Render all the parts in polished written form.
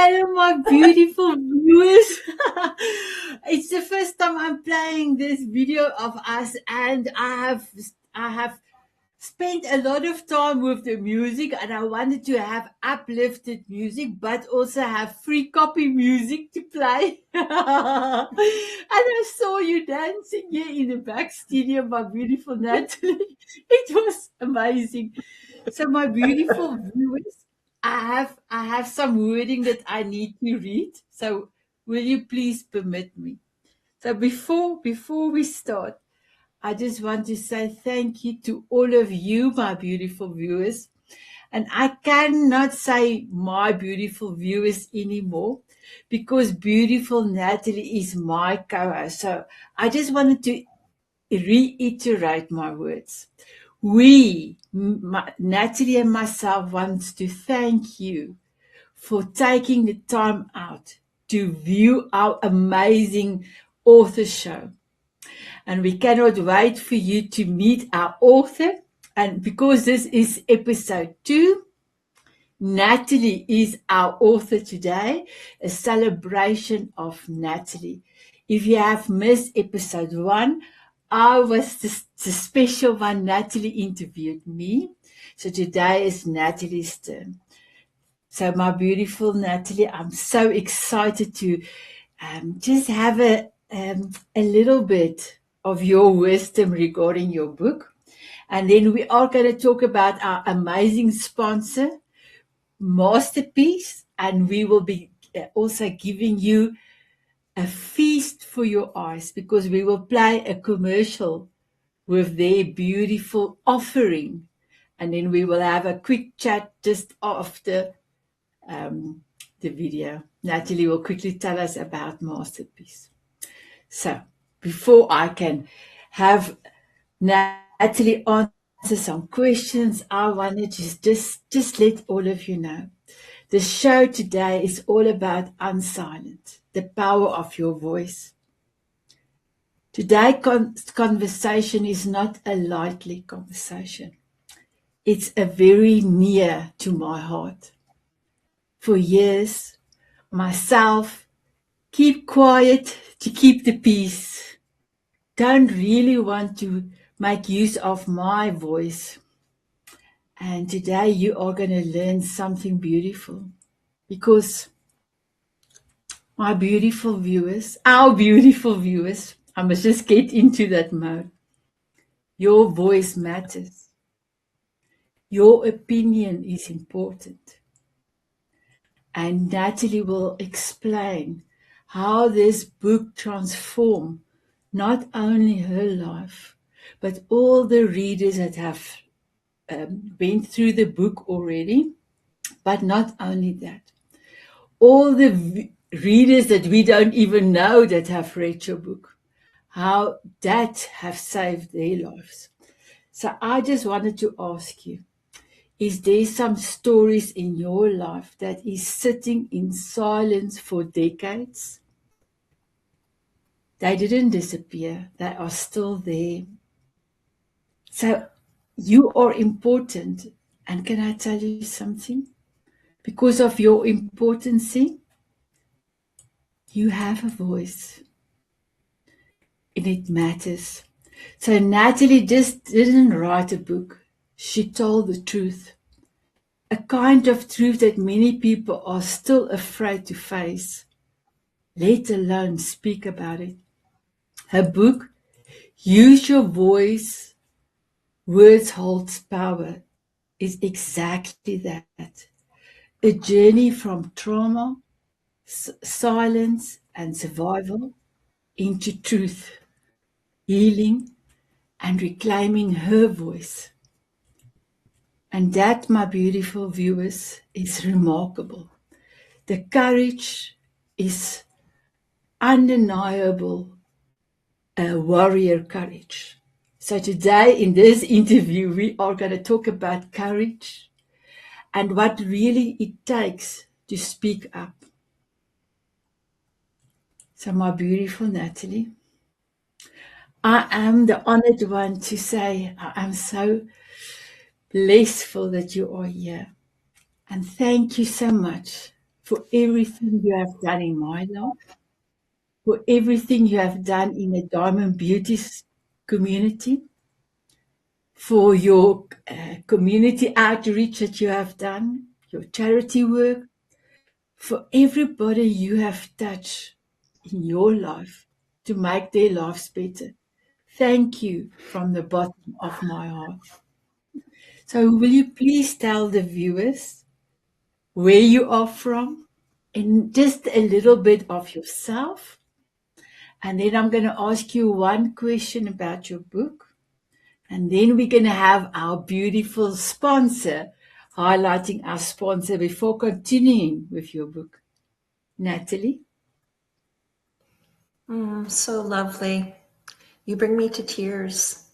Hello, my beautiful viewers. It's the first time I'm playing this video of us, and I have spent a lot of time with the music, and I wanted to have uplifted music, but also have free copy music to play. And I saw you dancing here in the back studio, my beautiful Natalie. It was amazing. So, my beautiful viewers, I have some wording that I need to read. So, will you please permit me? So, before we start, I just want to say thank you to all of you, my beautiful viewers. And I cannot say my beautiful viewers anymore because beautiful Natalie is my co-host. So I just wanted to reiterate my words. Natalie and myself, wants to thank you for taking the time out to view our amazing author show. And we cannot wait for you to meet our author. And because this is episode 2, Natalie is our author today, a celebration of Natalie. If you have missed episode 1, I was the special one. Natalie interviewed me. So today is Natalie's turn. So my beautiful Natalie, I'm so excited to just have a little bit of your wisdom regarding your book. And then we are going to talk about our amazing sponsor, Masterpiece, and we will be also giving you a feast for your eyes because we will play a commercial with their beautiful offering, and then we will have a quick chat just after the video. Natalie will quickly tell us about Masterpiece. So before I can have Natalie answer some questions, I want to just let all of you know. The show today is all about unsilent, the power of your voice. Today's conversation is not a lightly conversation. It's a very near to my heart. For years, myself, keep quiet to keep the peace. Don't really want to make use of my voice. And today you are going to learn something beautiful because my beautiful viewers, our beautiful viewers, I must just get into that mode. Your voice matters. Your opinion is important. And Natalie will explain how this book transformed not only her life, but all the readers that have been through the book already. But not only that, all the readers that we don't even know that have read your book, how that have saved their lives. So I just wanted to ask you, is there some stories in your life that is sitting in silence for decades? They didn't disappear. They are still there. So you are important. And can I tell you something? Because of your importance, you have a voice. And it matters. So Natalie just didn't write a book. She told the truth. A kind of truth that many people are still afraid to face, let alone speak about it. Her book, Use Your Voice, Words Holds Power, is exactly that. A journey from trauma, silence, and survival into truth, healing, and reclaiming her voice. And that, my beautiful viewers, is remarkable. The courage is undeniable, a warrior courage. So today in this interview, we are going to talk about courage and what really it takes to speak up. So my beautiful Natalie, I am the honored one to say I am so blissful that you are here. And thank you so much for everything you have done in my life, for everything you have done in the Diamond Beauties community, for your community outreach that you have done, your charity work, for everybody you have touched in your life to make their lives better. Thank you from the bottom of my heart. So, will you please tell the viewers where you are from and just a little bit of yourself? And then I'm going to ask you one question about your book. And then we're going to have our beautiful sponsor highlighting our sponsor before continuing with your book. Nattolie? So lovely. You bring me to tears,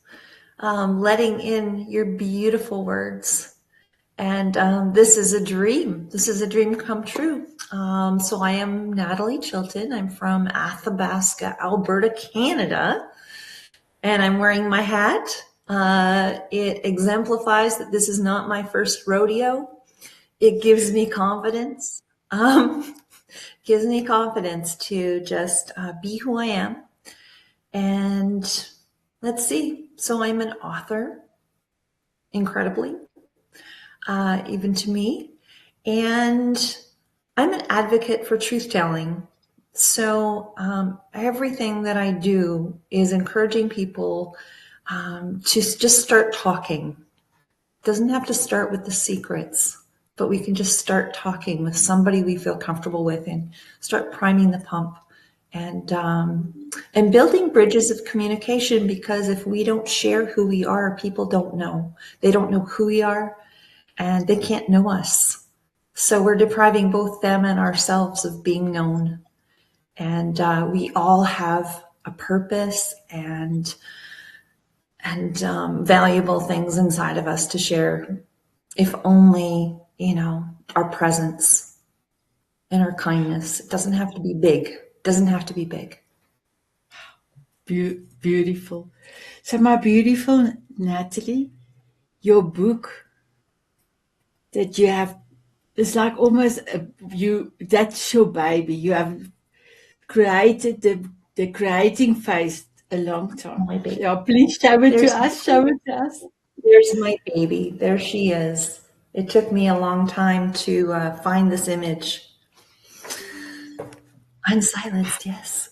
letting in your beautiful words. And this is a dream. This is a dream come true. So I am Nattolie Chilton. I'm from Athabasca, Alberta, Canada. And I'm wearing my hat. It exemplifies that this is not my first rodeo. It gives me confidence. Gives me confidence to just be who I am. And let's see. So I'm an author, incredibly, even to me. And I'm an advocate for truth telling. So everything that I do is encouraging people to just start talking. It doesn't have to start with the secrets, but we can just start talking with somebody we feel comfortable with and start priming the pump and building bridges of communication, because if we don't share who we are, people don't know. They don't know who we are and they can't know us. So we're depriving both them and ourselves of being known. And we all have a purpose and valuable things inside of us to share, if only, our presence and our kindness. It doesn't have to be big. It doesn't have to be big. Beautiful. So, my beautiful Nattolie, your book that you have is like almost that's your baby. You have created the creating phase a long time. My baby. Yeah, please show it to us. Show it to us. There's my baby. There she is. It took me a long time to find this image. Unsilenced, yes.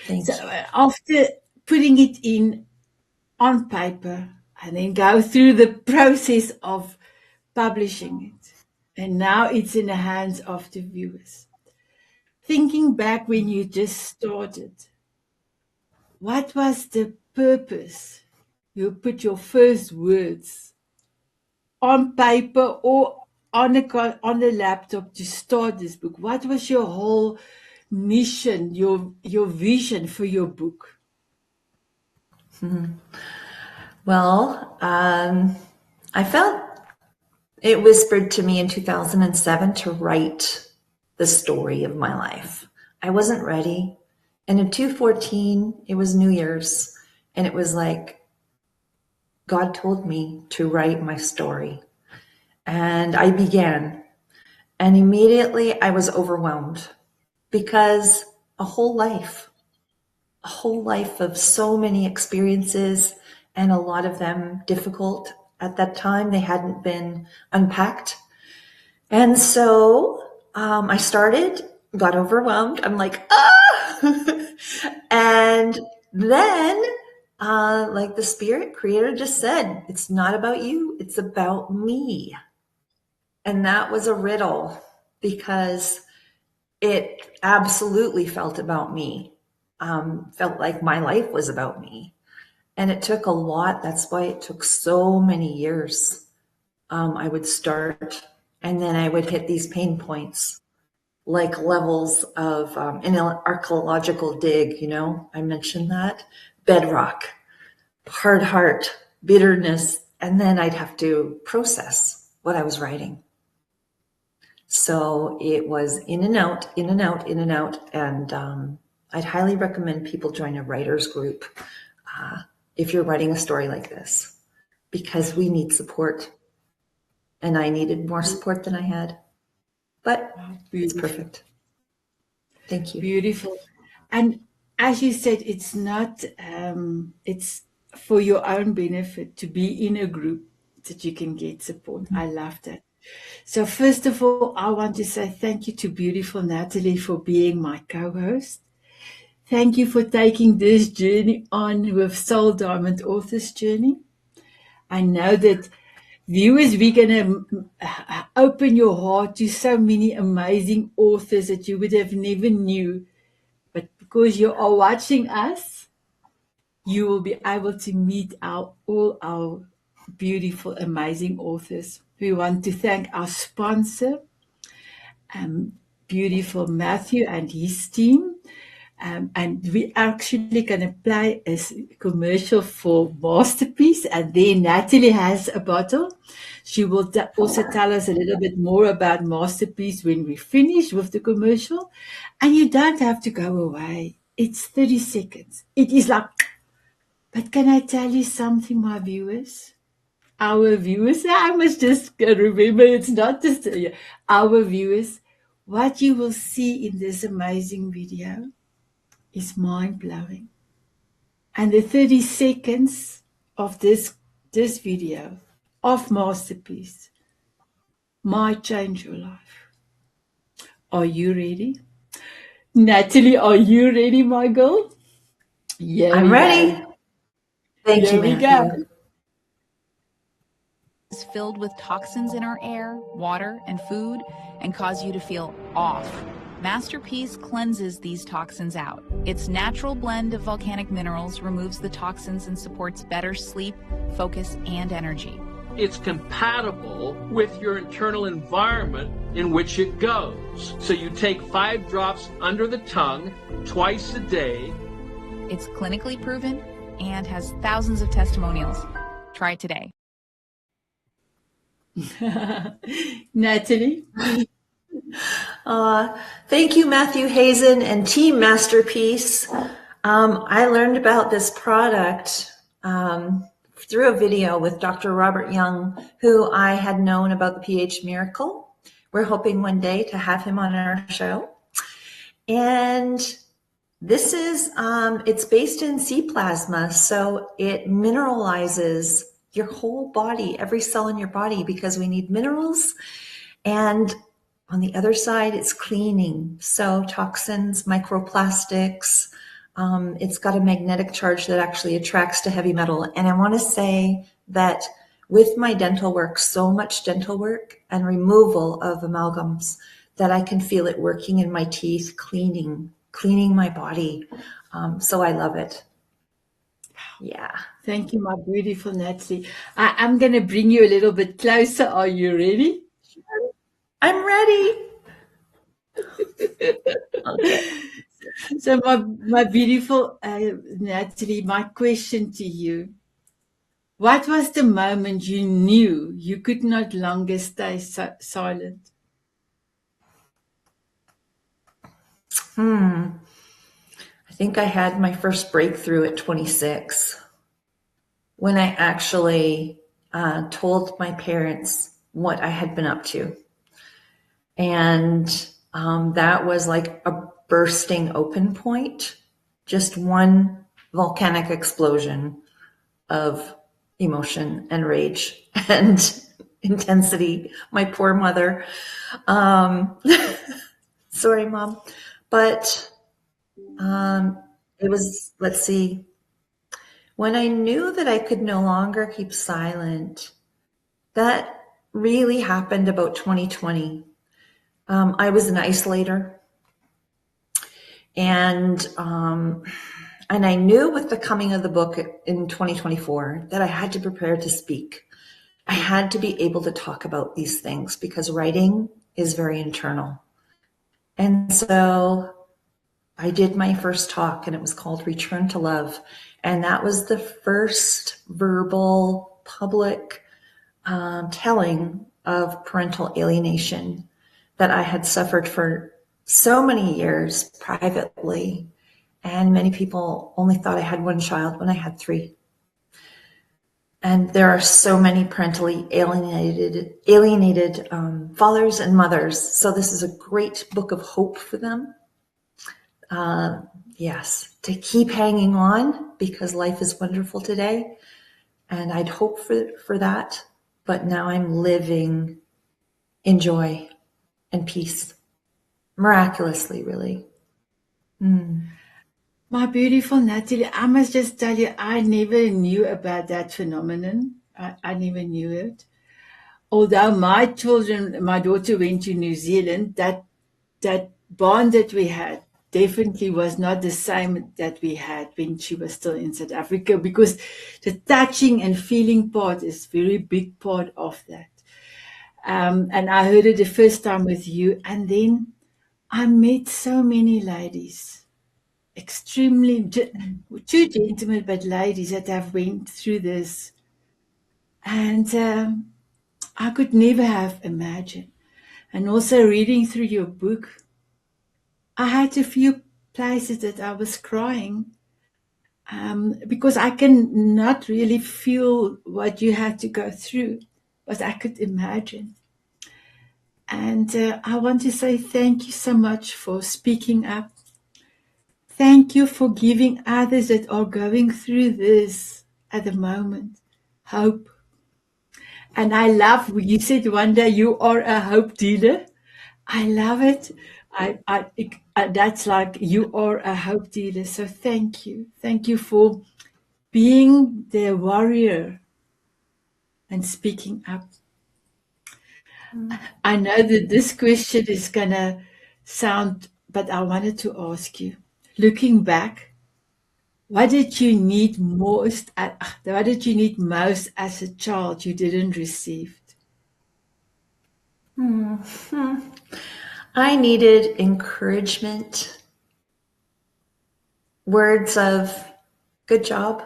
Thank you. After putting it in on paper and then go through the process of publishing it, and now it's in the hands of the viewers. Thinking back when you just started, what was the purpose? You put your first words on paper or on the laptop to start this book. What was your whole mission, your vision for your book? Well, I felt it whispered to me in 2007 to write the story of my life. I wasn't ready. And in 2014, it was New Year's. And it was like, God told me to write my story. And I began. And immediately I was overwhelmed because a whole life of so many experiences, and a lot of them difficult at that time. They hadn't been unpacked. And so I started, got overwhelmed. I'm like, ah! And then, like the spirit creator just said, it's not about you, it's about me. And that was a riddle, because it absolutely felt about me. Felt like my life was about me. And it took a lot. That's why it took so many years. I would start and then I would hit these pain points, like levels of an archaeological dig, I mentioned that. Bedrock, hard heart, bitterness, and then I'd have to process what I was writing. So it was in and out, in and out, in and out. And I'd highly recommend people join a writer's group if you're writing a story like this, because we need support. And I needed more support than I had. but it's Beautiful. perfect. Thank you. Beautiful. And as you said, it's not, it's for your own benefit to be in a group that you can get support. I love that. So first of all, I want to say thank you to beautiful Nattolie for being my co-host. Thank you for taking this journey on with Soul Diamond Authors Journey. I know that viewers, we're going to open your heart to so many amazing authors that you would have never knew. But because you are watching us, you will be able to meet all our beautiful, amazing authors. We want to thank our sponsor, beautiful Matthew and his team. And we actually going to play a commercial for Masterpiece, and then Nattolie has a bottle. She will also tell us a little bit more about Masterpiece when we finish with the commercial. And you don't have to go away. It's 30 seconds. It is like, but can I tell you something, my viewers? Our viewers, I must just remember it's not just our viewers. What you will see in this amazing video is mind-blowing. And the 30 seconds of this video of Masterpiece might change your life. Are you ready? Nattolie, are you ready, my girl? Here I'm we ready. go. Thank you, Here we Matthew. go. Is filled with toxins in our air, water, and food and cause you to feel off. Masterpiece cleanses these toxins out. Its natural blend of volcanic minerals removes the toxins and supports better sleep, focus, and energy. It's compatible with your internal environment in which it goes. So you take 5 drops under the tongue twice a day. It's clinically proven and has thousands of testimonials. Try it today. Nattolie? Thank you, Matthew Hazen and Team Masterpiece. I learned about this product through a video with Dr. Robert Young, who I had known about the pH Miracle. We're hoping one day to have him on our show. And this is, it's based in sea plasma, so it mineralizes your whole body, every cell in your body, because we need minerals. And on the other side, it's cleaning. So toxins, microplastics. It's got a magnetic charge that actually attracts to heavy metal. And I want to say that with my dental work, so much dental work and removal of amalgams, that I can feel it working in my teeth, cleaning my body. So I love it. Yeah. Thank you, my beautiful Nattolie. I'm going to bring you a little bit closer. Are you ready? I'm ready. Okay. So my beautiful Nattolie, my question to you. What was the moment you knew you could not longer stay silent? I think I had my first breakthrough at 26 when I actually told my parents what I had been up to. And that was like a bursting open point, just one volcanic explosion of emotion and rage and intensity. My poor mother. Sorry, Mom. But it was, let's see, when I knew that I could no longer keep silent, that really happened about 2020. I was an isolator, and I knew with the coming of the book in 2024 that I had to prepare to speak. I had to be able to talk about these things because writing is very internal. And so I did my first talk, and it was called Return to Love. And that was the first verbal public telling of parental alienation that I had suffered for so many years privately. And many people only thought I had one child when I had 3. And there are so many parentally alienated fathers and mothers. So this is a great book of hope for them. Yes, to keep hanging on because life is wonderful today. And I'd hope for that. But now I'm living in joy and peace. Miraculously, really. My beautiful Nattolie, I must just tell you, I never knew about that phenomenon. I never knew it. Although my daughter went to New Zealand, that bond that we had definitely was not the same that we had when she was still in South Africa, because the touching and feeling part is a very big part of that. And I heard it the first time with you, and then I met so many ladies, extremely two gentlemen, but ladies that have went through this, and I could never have imagined. And also reading through your book, I had a few places that I was crying because I can not really feel what you had to go through, but I could imagine. And I want to say thank you so much for speaking up. Thank you for giving others that are going through this at the moment hope. And I love, you said one day you are a hope dealer. I love it. That's like you are a hope dealer. So thank you. Thank you for being the warrior and speaking up. I know that this question is going to sound, but I wanted to ask you, looking back, what did you need most? What did you need most as a child you didn't receive? I needed encouragement, words of good job.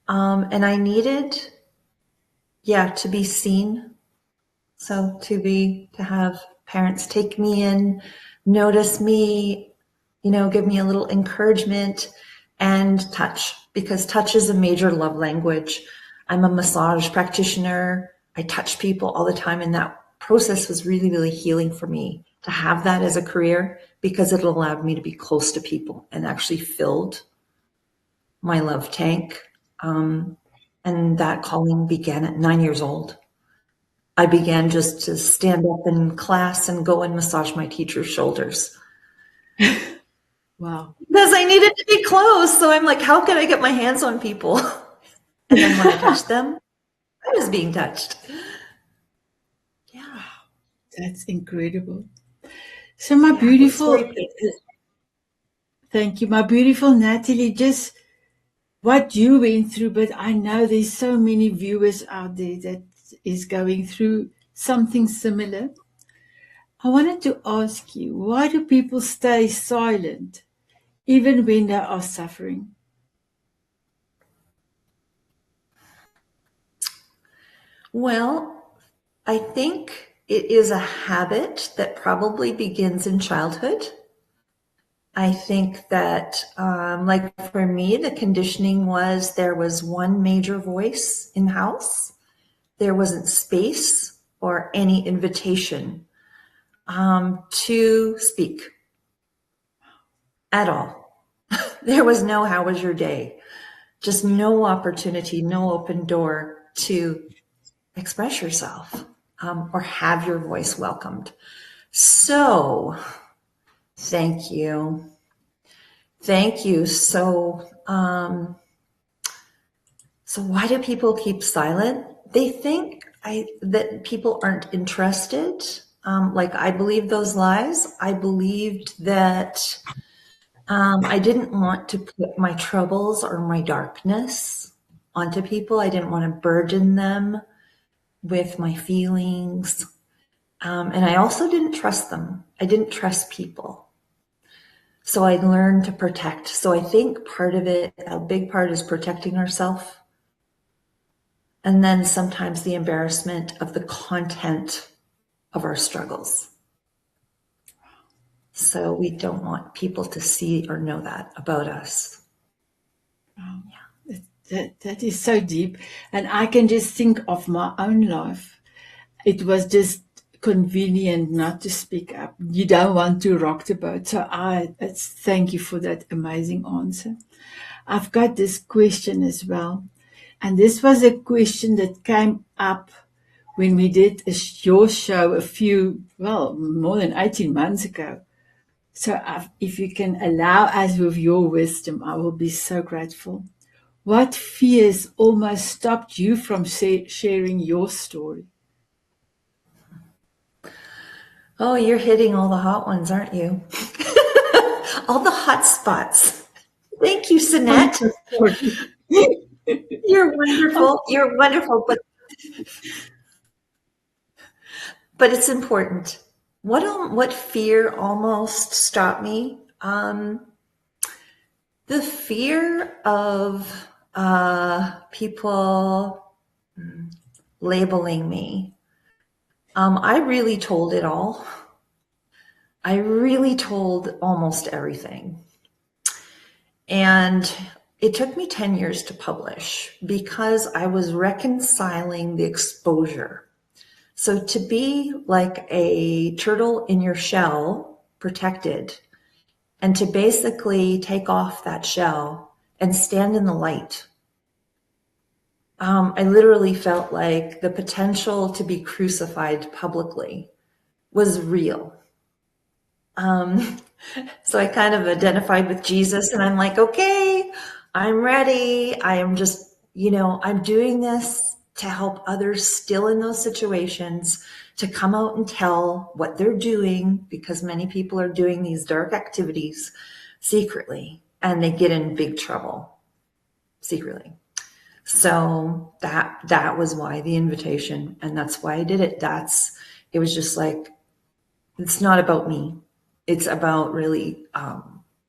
And I needed, to be seen. So to have parents take me in, notice me, give me a little encouragement, and touch, because touch is a major love language. I'm a massage practitioner. I touch people all the time, and that process was really, really healing for me to have that as a career, because it allowed me to be close to people and actually filled my love tank. And that calling began at 9 years old. I began just to stand up in class and go and massage my teacher's shoulders. Wow. Because I needed to be close. So I'm like, how can I get my hands on people? And then when I touched them, I was being touched. Yeah. That's incredible. So my beautiful, thank you, my beautiful Nattolie, just what you went through, but I know there's so many viewers out there that is going through something similar. I wanted to ask you, why do people stay silent even when they are suffering? Well, I think it is a habit that probably begins in childhood. I think that, like for me, the conditioning was there was one major voice in the house. There wasn't space or any invitation to speak at all. There was no, how was your day? Just no opportunity, no open door to express yourself or have your voice welcomed. So thank you. Thank you. So why do people keep silent? They think that people aren't interested. Like I believed those lies. I believed that I didn't want to put my troubles or my darkness onto people. I didn't want to burden them with my feelings. And I also didn't trust them. I didn't trust people. So I learned to protect. So I think part of it, a big part, is protecting ourselves. And then sometimes the embarrassment of the content of our struggles. So we don't want people to see or know that about us. Wow. Yeah. That is so deep. And I can just think of my own life. It was just convenient not to speak up. You don't want to rock the boat. So thank you for that amazing answer. I've got this question as well. And this was a question that came up when we did your show more than 18 months ago. So if you can allow us with your wisdom, I will be so grateful. What fears almost stopped you from sharing your story? Oh, you're hitting all the hot ones, aren't you? All the hot spots. Thank you, I'm Sanet. so sorry. You're wonderful. You're wonderful, but it's important. What fear almost stopped me? The fear of people labeling me. I really told it all. I really told almost everything. And it took me 10 years to publish because I was reconciling the exposure. So to be like a turtle in your shell, protected, and to basically take off that shell and stand in the light. I literally felt like the potential to be crucified publicly was real. So I kind of identified with Jesus and I'm like, okay, I'm ready. I am just, I'm doing this to help others still in those situations to come out and tell what they're doing, because many people are doing these dark activities secretly and they get in big trouble secretly. So that was why the invitation, and that's why I did it. It was just like, it's not about me. It's about really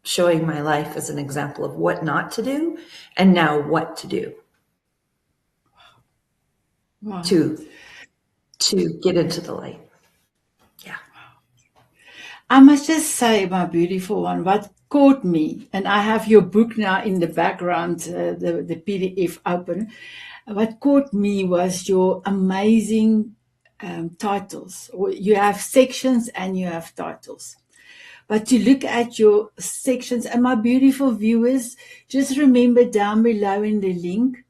showing my life as an example of what not to do and now what to do. Wow. To get into the light. Yeah. I must just say, my beautiful one, what caught me, and I have your book now in the background, the PDF open. What caught me was your amazing titles. You have sections and you have titles. But to look at your sections, and my beautiful viewers, just remember down below in the link,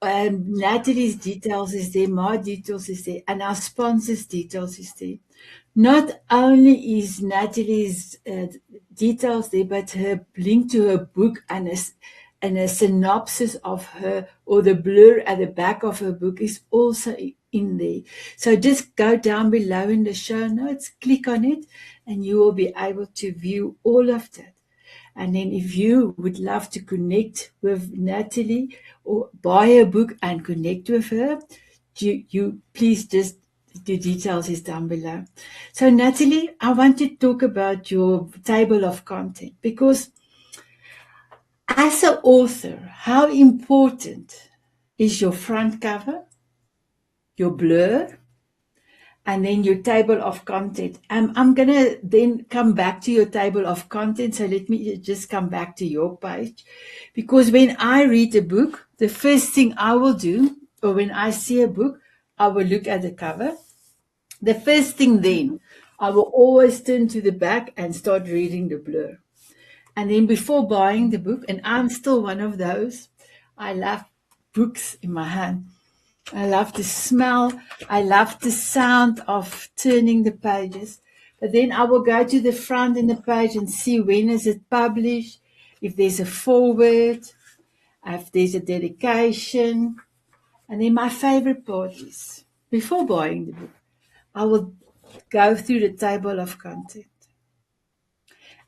Natalie's details is there, my details is there, and our sponsors' details is there. Not only is Natalie's details there, but her link to her book and a synopsis of her, or the blur at the back of her book, is also in there. So just go down below in the show notes, click on it, and you will be able to view all of that. And then if you would love to connect with Nattolie or buy a book and connect with her, you please just, the details is down below. So Nattolie, I want to talk about your table of content, because as an author, how important is your front cover, your blur, and then your table of content. I'm going to then come back to your table of content. So let me just come back to your page. Because when I read a book, the first thing I will do, or when I see a book, I will look at the cover. The first thing then, I will always turn to the back and start reading the blur. And then before buying the book, and I'm still one of those, I love books in my hand. I love the smell. I love the sound of turning the pages. But then I will go to the front in the page and see when is it published, if there's a foreword, if there's a dedication. And then my favorite part is, before buying the book, I will go through the table of content.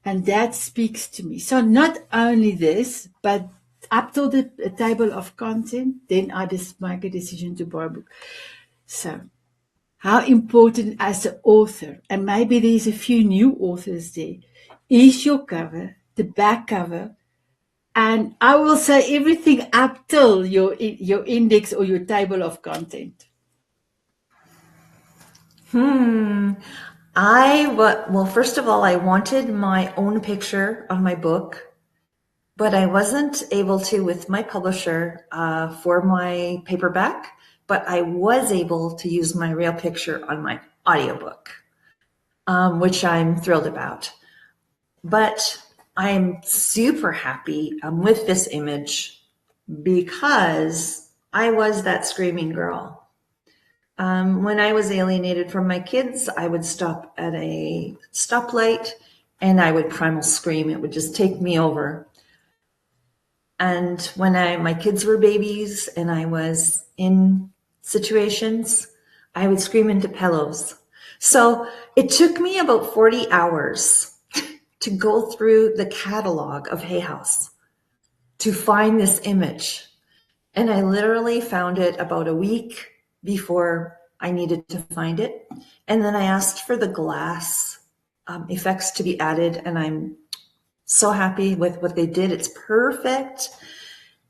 And that speaks to me. So not only this, but up to the table of content, then I just make a decision to buy a book. So how important as an author, and maybe there's a few new authors there, is your cover, the back cover, and I will say everything up till your index or your table of content. Well, first of all, I wanted my own picture on my book. but I wasn't able to with my publisher for my paperback, but I was able to use my real picture on my audiobook, which I'm thrilled about. But I'm super happy with this image because I was that screaming girl. When I was alienated from my kids, I would stop at a stoplight and I would primal scream. It would just take me over. And when my kids were babies and I was in situations, I would scream into pillows. So it took me about 40 hours to go through the catalog of Hay House to find this image. And I literally found it about a week before I needed to find it. And then I asked for the glass effects to be added, and I'm so happy with what they did. It's perfect.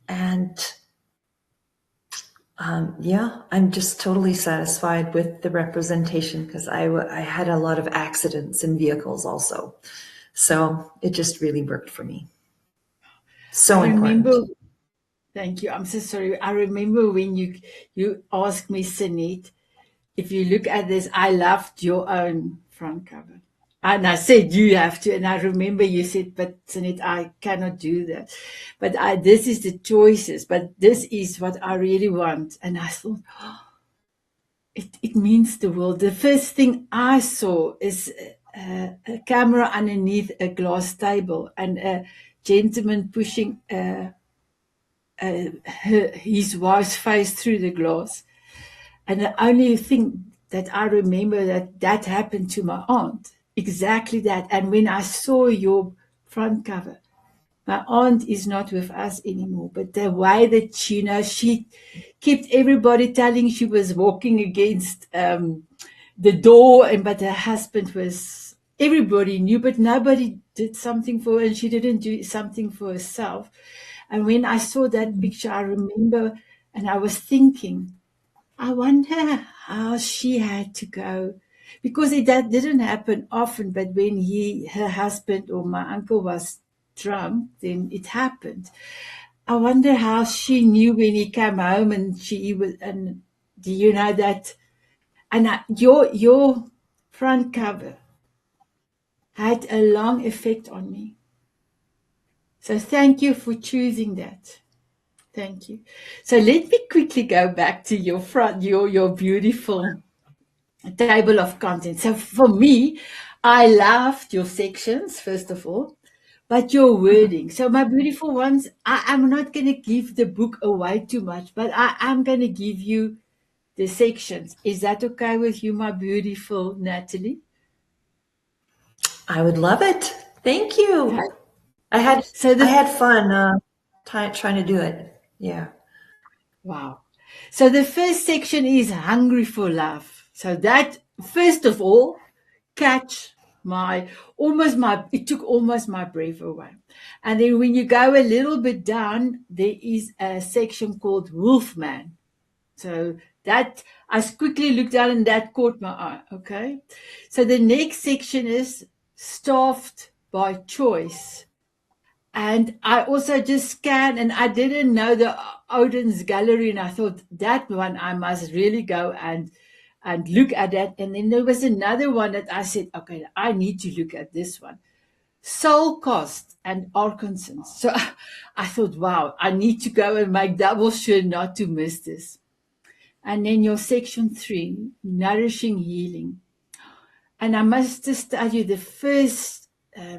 And yeah, I'm just totally satisfied with the representation because I had a lot of accidents in vehicles also. So it just really worked for me. So I important. remember, thank you. I'm so sorry. I remember when you asked me, Sanet, if you look at this, I loved your own front cover. And I said, you have to. And I remember you said, but Sanet, I cannot do that. But this is the choices, but this is what I really want. And I thought, it means the world. The first thing I saw is a camera underneath a glass table and a gentleman pushing his wife's face through the glass. And the only thing that I remember that happened to my aunt, exactly that. And when I saw your front cover, my aunt is not with us anymore, but the way that she kept everybody telling she was walking against the door, but her husband was, everybody knew, but nobody did something for her, and she didn't do something for herself. And when I saw that picture, I remember, and I was thinking, I wonder how she had to go, because that didn't happen often, but when her husband or my uncle was drunk, then it happened. I wonder how she knew when he came home and and do you know that? And your front cover had a long effect on me. So thank you for choosing that. Thank you. So let me quickly go back to your beautiful table of contents. So for me, I loved your sections, first of all, but your wording. So my beautiful ones, I'm not going to give the book away too much, but I am going to give you the sections. Is that okay with you, my beautiful Nattolie? I would love it. Thank you. I had fun trying to do it. Yeah. Wow. So the first section is hungry for love. So that, first of all, it took almost my breath away. And then when you go a little bit down, there is a section called Wolfman. So that, I quickly looked down and that caught my eye. Okay. So the next section is Starved by Choice. And I also just scanned, and I didn't know the Odin's Gallery, and I thought that one I must really go and look at that. And then there was another one that I said, okay, I need to look at this one. Soul Cost and Arkansas. So I thought, wow, I need to go and make double sure not to miss this. And then your section 3, Nourishing Healing. And I must just tell you, the first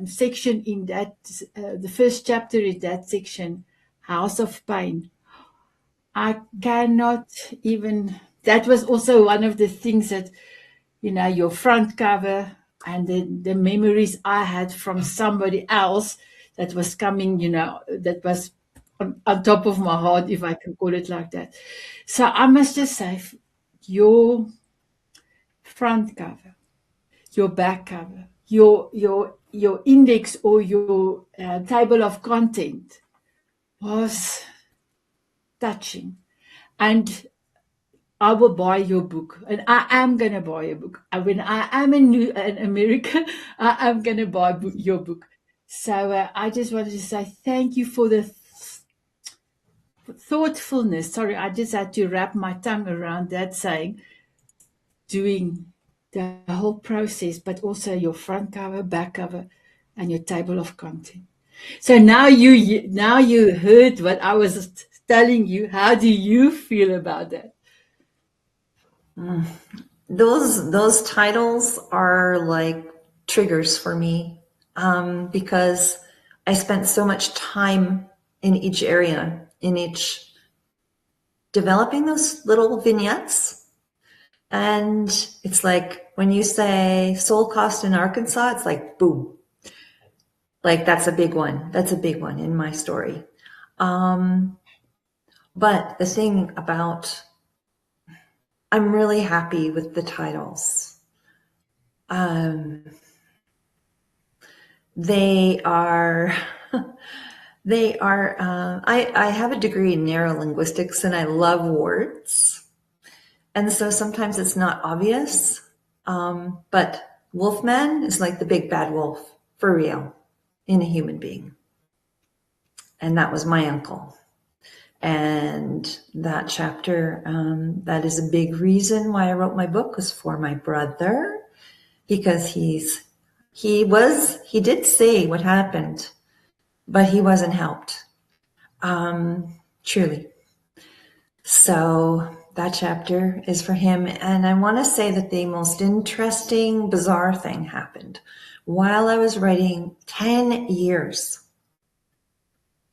section in that, the first chapter in that section, House of Pain. I cannot even, that was also one of the things that, your front cover and the memories I had from somebody else that was coming, that was on top of my heart, if I can call it like that. So I must just say, your front cover, your back cover, your index or your table of content was touching. And I will buy your book, and I am going to buy your book. When I am in America, I am going to buy your book. So I just wanted to say thank you for the thoughtfulness. Sorry, I just had to wrap my tongue around that saying, doing the whole process, but also your front cover, back cover, and your table of content. So now you heard what I was telling you. How do you feel about that? Those titles are like triggers for me, because I spent so much time in each area, in each developing those little vignettes. And it's like when you say soul cost in Arkansas, it's like boom. Like that's a big one. That's a big one in my story. But the thing about, I'm really happy with the titles. They are, I have a degree in neurolinguistics and I love words. And so sometimes it's not obvious. But Wolfman is like the big bad wolf for real in a human being. And that was my uncle. And that chapter, that is a big reason why I wrote my book, was for my brother, because he did say what happened, but he wasn't helped, truly. So that chapter is for him. And I want to say that the most interesting, bizarre thing happened while I was writing 10 years.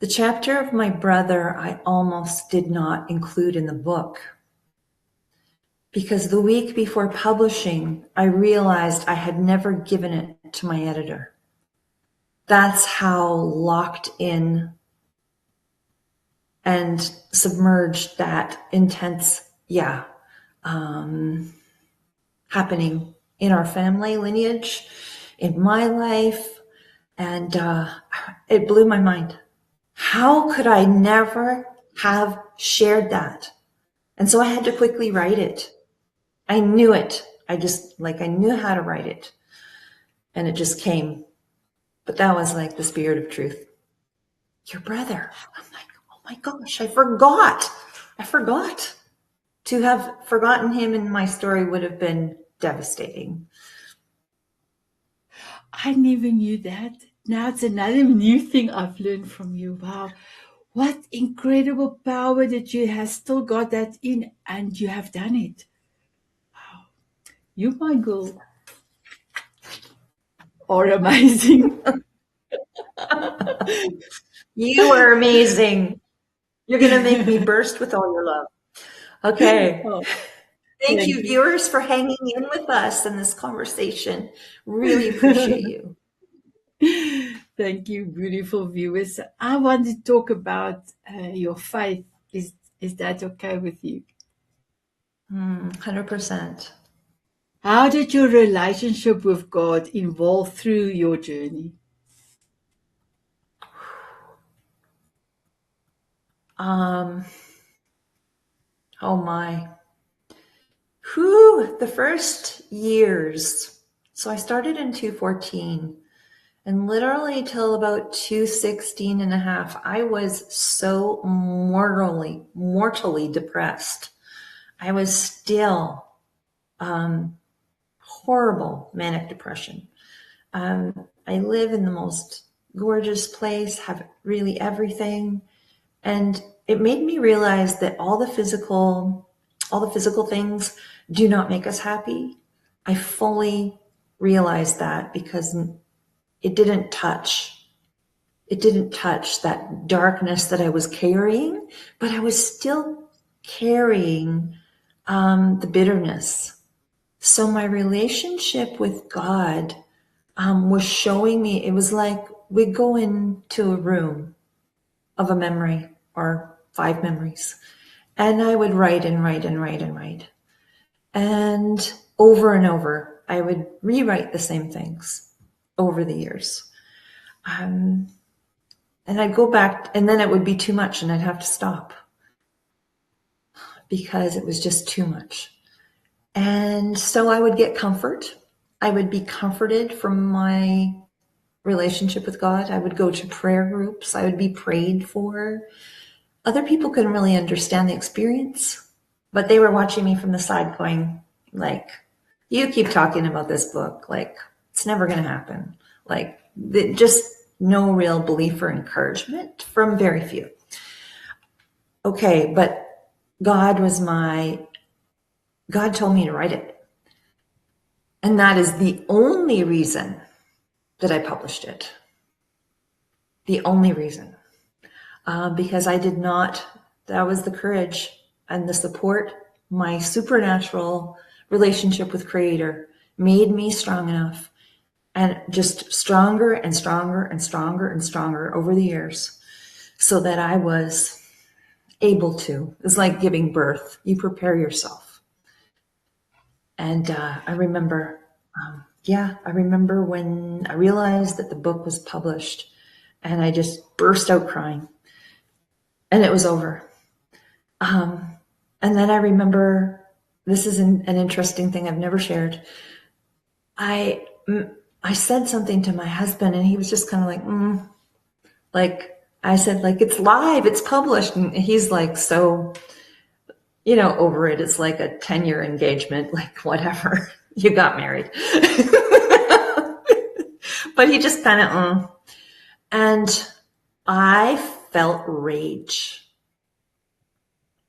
The chapter of my brother, I almost did not include in the book, because the week before publishing, I realized I had never given it to my editor. That's how locked in and submerged that intense, happening in our family lineage, in my life. And it blew my mind. How could I never have shared that? And so I had to quickly write it. I knew it. I knew how to write it. And it just came. But that was like the spirit of truth. Your brother. I'm like, oh my gosh, I forgot. To have forgotten him in my story would have been devastating. I never knew that. Now it's another new thing I've learned from you. Wow. What incredible power that you have still got that in, and you have done it. Wow. You, my girl, are amazing. You are amazing. You're going to make me burst with all your love. Okay. Oh, Thank you, viewers, for hanging in with us in this conversation. Really appreciate you. Thank you, beautiful viewers. I want to talk about your faith. Is that okay with you? 100%. How did your relationship with God evolve through your journey? Oh my. Whew, the first years. So I started in 214, and literally till about 216 and a half, I was so mortally depressed. I was still horrible manic depression. I live in the most gorgeous place, have really everything. And it made me realize that all the physical things do not make us happy. I fully realized that, because it didn't touch that darkness that I was carrying, but I was still carrying the bitterness. So my relationship with God was showing me, it was like we'd go into a room of a memory or 5 memories, and I would write and write and write and write. And over, I would rewrite the same things over the years. And I'd go back, and then it would be too much, and I'd have to stop because it was just too much. And so I would get comfort. I would be comforted from my relationship with God. I would go to prayer groups. I would be prayed for. Other people couldn't really understand the experience, but they were watching me from the side going, like, you keep talking about this book. Like, it's never going to happen. Like, just no real belief or encouragement from very few. Okay, but God told me to write it. And that is the only reason that I published it. The only reason. Because I did not, that was the courage and the support. My supernatural relationship with Creator made me strong enough, and just stronger and stronger and stronger and stronger over the years, so that I was able to. It's like giving birth. You prepare yourself. And I remember when I realized that the book was published, and I just burst out crying, and it was over. And then I remember, this is an interesting thing I've never shared. I said something to my husband, and he was just kind of like, like, I said, like, it's live, it's published. And he's like, so, over it. It's like a 10-year engagement, like, whatever. You got married. But he just kind of, and I felt rage.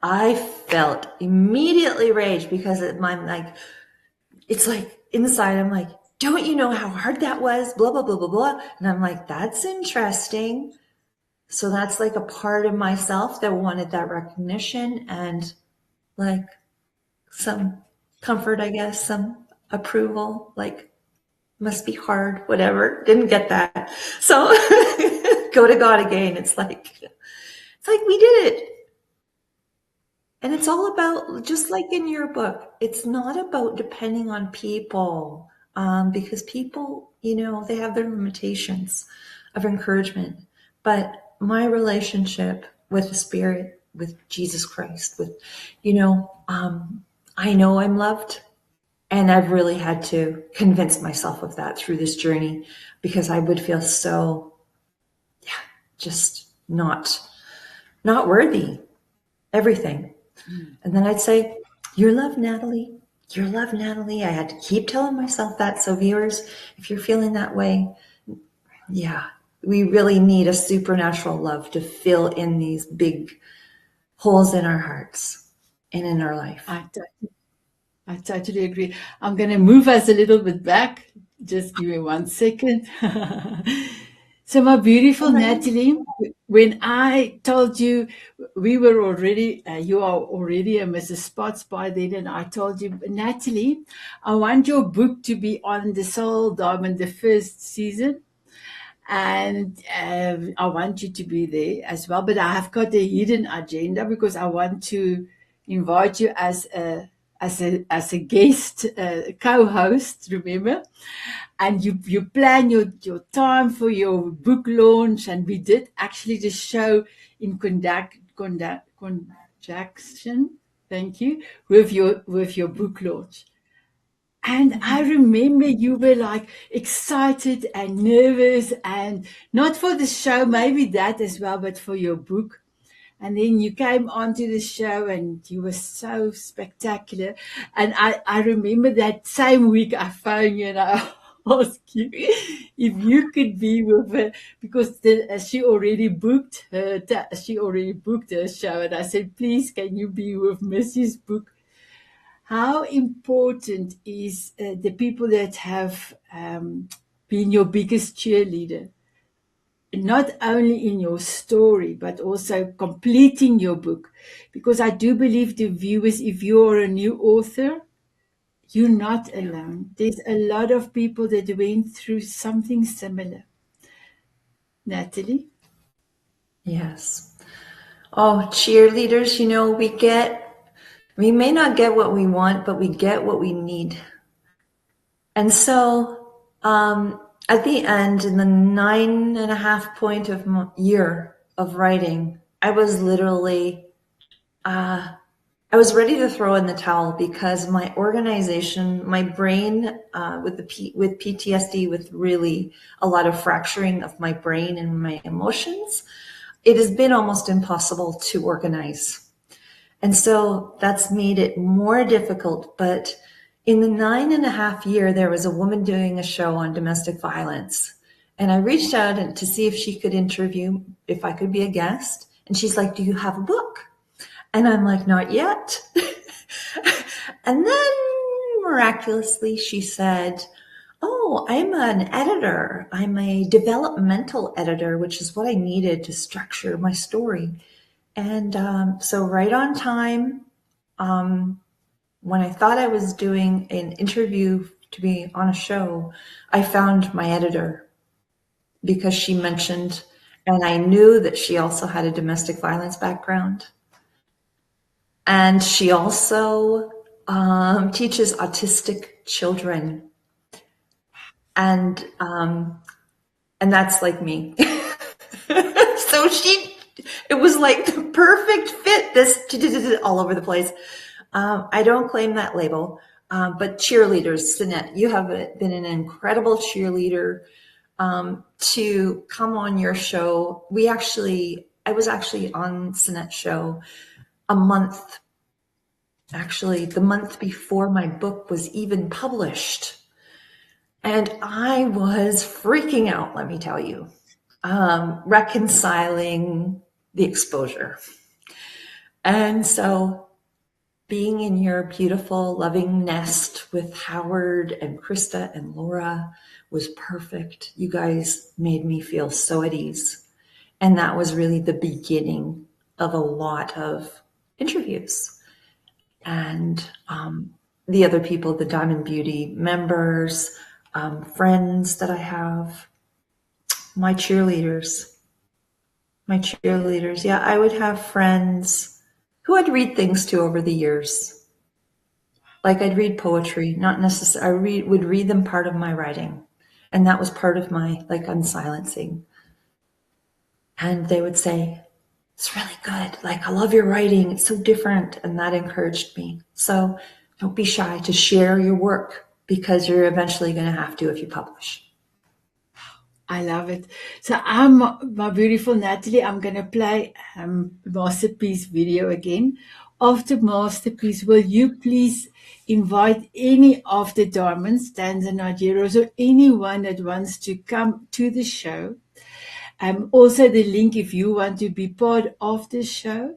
I felt immediately rage, because it's like inside, I'm like, don't you know how hard that was? Blah, blah, blah, blah, blah. And I'm like, that's interesting. So that's like a part of myself that wanted that recognition and like some comfort, I guess, some approval, like, must be hard, whatever. Didn't get that. So go to God again. It's like we did it. And it's all about, just like in your book, it's not about depending on people, because people, they have their limitations of encouragement. But my relationship with the Spirit, with Jesus Christ, with, I know I'm loved. And I've really had to convince myself of that through this journey, because I would feel so, just not worthy, everything. And then I'd say, you're loved, Nattolie. You're loved, Nattolie. I had to keep telling myself that. So viewers, if you're feeling that way, we really need a supernatural love to fill in these big holes in our hearts and in our life. I totally agree. I'm going to move us a little bit back. Just give me 1 second. So my beautiful Nattolie, when I told you we were already, you are already a Mrs. Spots by then, and I told you, Nattolie, I want your book to be on the Soul Diamond, the first season. And I want you to be there as well. But I have got a hidden agenda, because I want to invite you as a guest co-host, remember? And you plan your time for your book launch. And we did actually the show in conjunction, thank you, with your book launch. And I remember you were like excited and nervous, and not for the show, maybe that as well, but for your book. And then you came onto the show, and you were so spectacular. And I remember that same week I phoned you and I asked you if you could be with her, because she already booked her show. And I said, please, can you be with Missy's book? How important is the people that have been your biggest cheerleader, not only in your story, but also completing your book? Because I do believe the viewers, if you're a new author, you're not alone. There's a lot of people that went through something similar. Nattolie? Yes. Oh, cheerleaders, we may not get what we want, but we get what we need. And so, at the end, in the 9.5 point of year of writing, I was literally, I I was ready to throw in the towel because my organization, my brain, with PTSD, with really a lot of fracturing of my brain and my emotions, it has been almost impossible to organize. And so that's made it more difficult. But in the 9.5 years, there was a woman doing a show on domestic violence. And I reached out to see if she could interview, if I could be a guest. And she's like, do you have a book? And I'm like, not yet. And then miraculously, she said, oh, I'm an editor. I'm a developmental editor, which is what I needed to structure my story. And so right on time, when I thought I was doing an interview to be on a show, I found my editor because she mentioned, and I knew that she also had a domestic violence background. And she also teaches autistic children. And that's like me. So it was like the perfect fit, this all over the place. I don't claim that label, but cheerleaders, Sanet, you have been an incredible cheerleader to come on your show. I was actually on Sanet's show the month before my book was even published. And I was freaking out, let me tell you, reconciling the exposure. And so being in your beautiful, loving nest with Howard and Krista and Laura was perfect. You guys made me feel so at ease. And that was really the beginning of a lot of interviews. And the other people, the Diamond Beauty members, friends that I have, my cheerleaders. Yeah, I would have friends who I'd read things to over the years. Like I'd read poetry, not necessarily, I would read them part of my writing. And that was part of my unsilencing. And they would say, it's really good. I love your writing. It's so different. And that encouraged me. So don't be shy to share your work because you're eventually going to have to if you publish. I love it. So I'm my beautiful Nattolie. I'm going to play Masterpiece video again. After Masterpiece, will you please invite any of the Diamonds, Tanzanians, or anyone that wants to come to the show? Also the link if you want to be part of the show.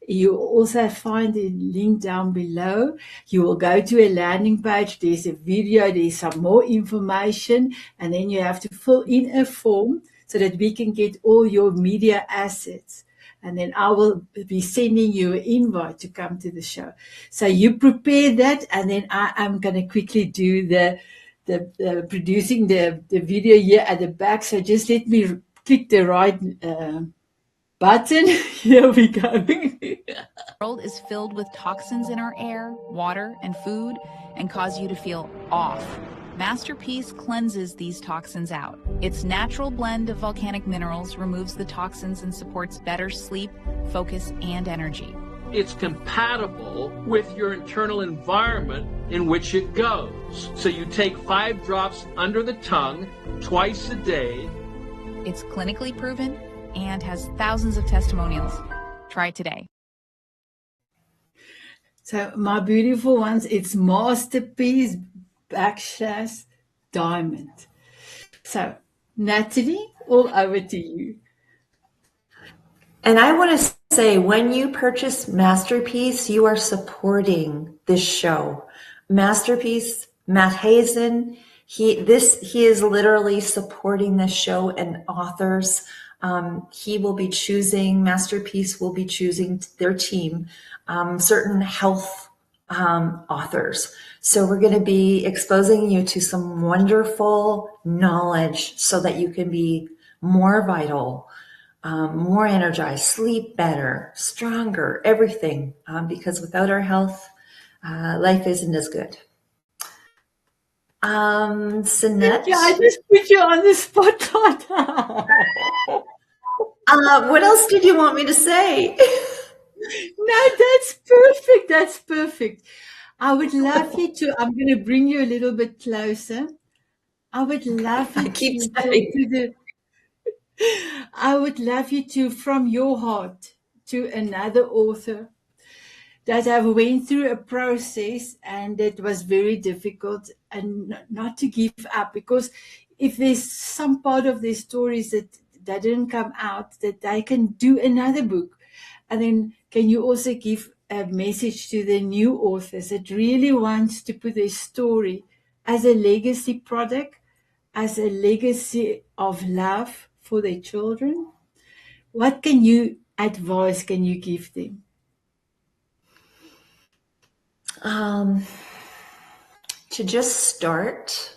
You also find the link down below. You will go to a landing page. There's a video. There's some more information. And then you have to fill in a form so that we can get all your media assets. And then I will be sending you an invite to come to the show. So you prepare that. And then I am going to quickly do the producing the video here at the back. So just let me click the right button. Here we go. The world is filled with toxins in our air, water, and food, and cause you to feel off. Masterpiece cleanses these toxins out. Its natural blend of volcanic minerals removes the toxins and supports better sleep, focus, and energy. It's compatible with your internal environment in which it goes. So you take 5 drops under the tongue twice a day. It's clinically proven and has thousands of testimonials. Try it today. So my beautiful ones, it's Masterpiece / Diamond. So Nattolie, all over to you. And I want to say, when you purchase Masterpiece, you are supporting this show. Masterpiece, Matt Hazen, he is literally supporting this show and authors. He will be choosing, Masterpiece will be choosing their team, certain health authors. So we're going to be exposing you to some wonderful knowledge so that you can be more vital, more energized, sleep better, stronger, everything. Because without our health, life isn't as good. Sanet? Yeah, I just put you on the spotlight. What else did you want me to say? No, that's perfect. That's perfect. I would love you to, I'm going to bring you a little bit closer. I would love I you keep to talk saying, to the, I would love you to, from your heart, to another author that I went through a process and it was very difficult, and not to give up, because if there's some part of their stories that didn't come out, that they can do another book. And then can you also give a message to the new authors that really wants to put their story as a legacy product, as a legacy of love for their children? What can you advise, can you give them? um, to just start,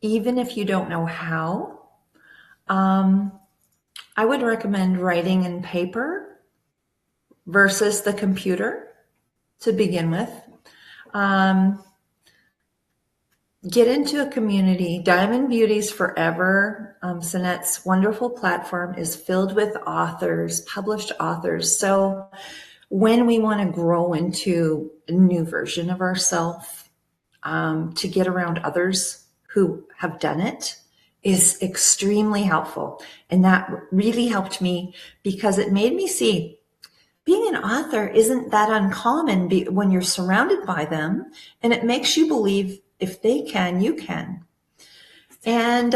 even if you don't know how. I would recommend writing in paper versus the computer to begin with. Get into a community. Diamond Beauties Forever, Sanet's wonderful platform, is filled with authors, published authors. So when we want to grow into a new version of ourselves, to get around others who have done it is extremely helpful. And that really helped me because it made me see being an author isn't that uncommon when you're surrounded by them, and it makes you believe if they can, you can. And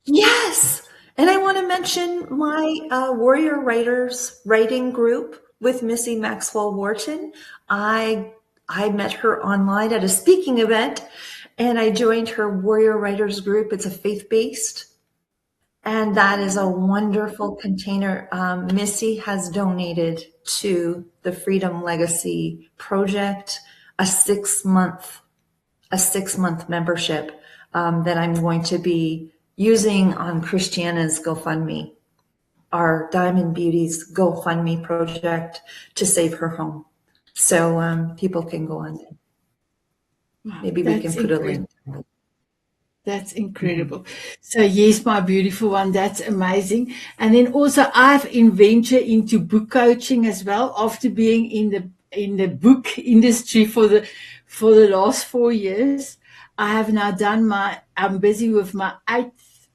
yes, and I want to mention my Warrior Writers writing group with Missy Maxwell Wharton. I met her online at a speaking event, and I joined her Warrior Writers group. It's a faith-based, and that is a wonderful container. Missy has donated to the Freedom Legacy Project a 6-month membership that I'm going to be using on Christiana's GoFundMe, our Diamond Beauties GoFundMe project, to save her home. So people can go on. Wow, Maybe we can that's put a incredible. link. That's incredible. So yes, my beautiful one, that's amazing. And then also I've ventured into book coaching as well after being in the book industry for the last 4 years. I have now I'm busy with my 8th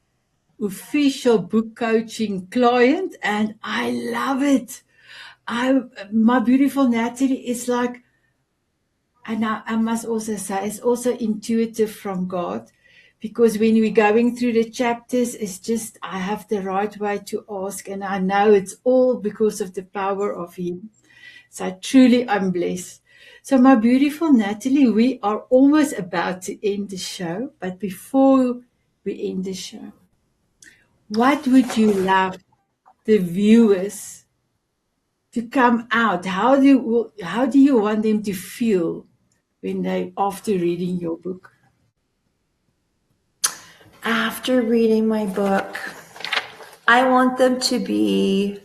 official book coaching client, and I love it. My beautiful Nattolie is like, and I must also say, it's also intuitive from God, because when we're going through the chapters, it's just, I have the right way to ask, and I know it's all because of the power of Him. So truly, I'm blessed. So my beautiful Nattolie, we are almost about to end the show, but before we end the show, what would you love the viewers to come out? How do you want them to feel when they after reading your book? After reading my book, I want them to be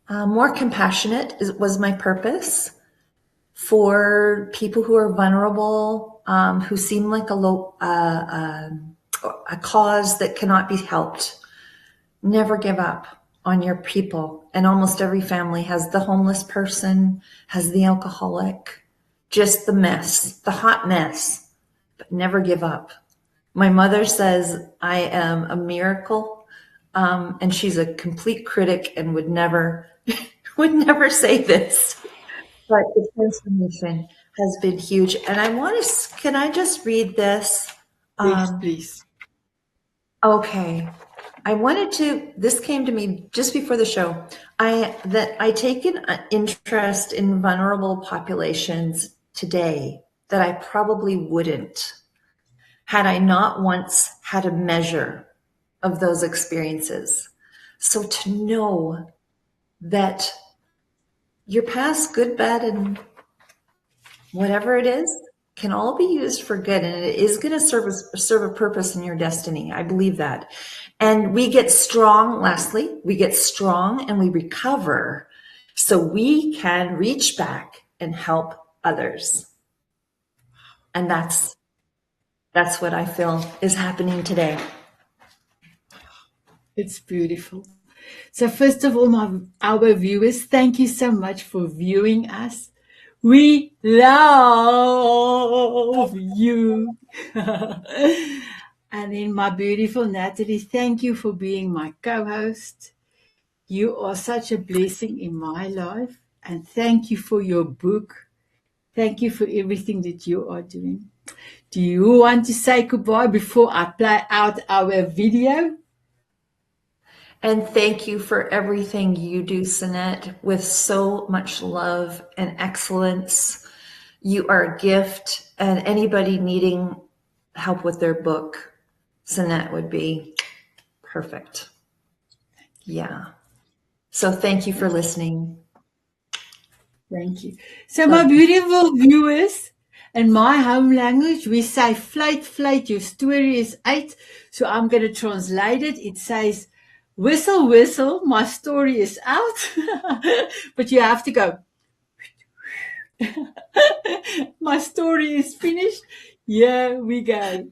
more compassionate, was my purpose, for people who are vulnerable, who seem like a cause that cannot be helped. Never give up on your people. And almost every family has the homeless person, has the alcoholic, just the mess, the hot mess, but never give up. My mother says I am a miracle, and she's a complete critic and would never say this. But the transformation has been huge. And can I just read this? Yes, please. Okay. This came to me just before the show. I take an interest in vulnerable populations today that I probably wouldn't had I not once had a measure of those experiences. So to know that your past, good, bad, and whatever it is, can all be used for good, and it is going to serve a purpose in your destiny. I believe that. And we get strong, lastly, we get strong and we recover so we can reach back and help others. And that's what I feel is happening today. It's beautiful. So first of all, our viewers, thank you so much for viewing us. We love you. And then my beautiful Nattolie, thank you for being my co-host. You are such a blessing in my life. And thank you for your book. Thank you for everything that you are doing. Do you want to say goodbye before I play out our video? And thank you for everything you do, Sanet, with so much love and excellence. You are a gift, and anybody needing help with their book, Sanet would be perfect. Yeah. So thank you for listening. Thank you. So my beautiful viewers, in my home language, we say, "Fluit, fluit, your story is uit." So I'm going to translate it. It says, "Whistle, whistle, my story is out." But you have to go, "My story is finished." Here we go.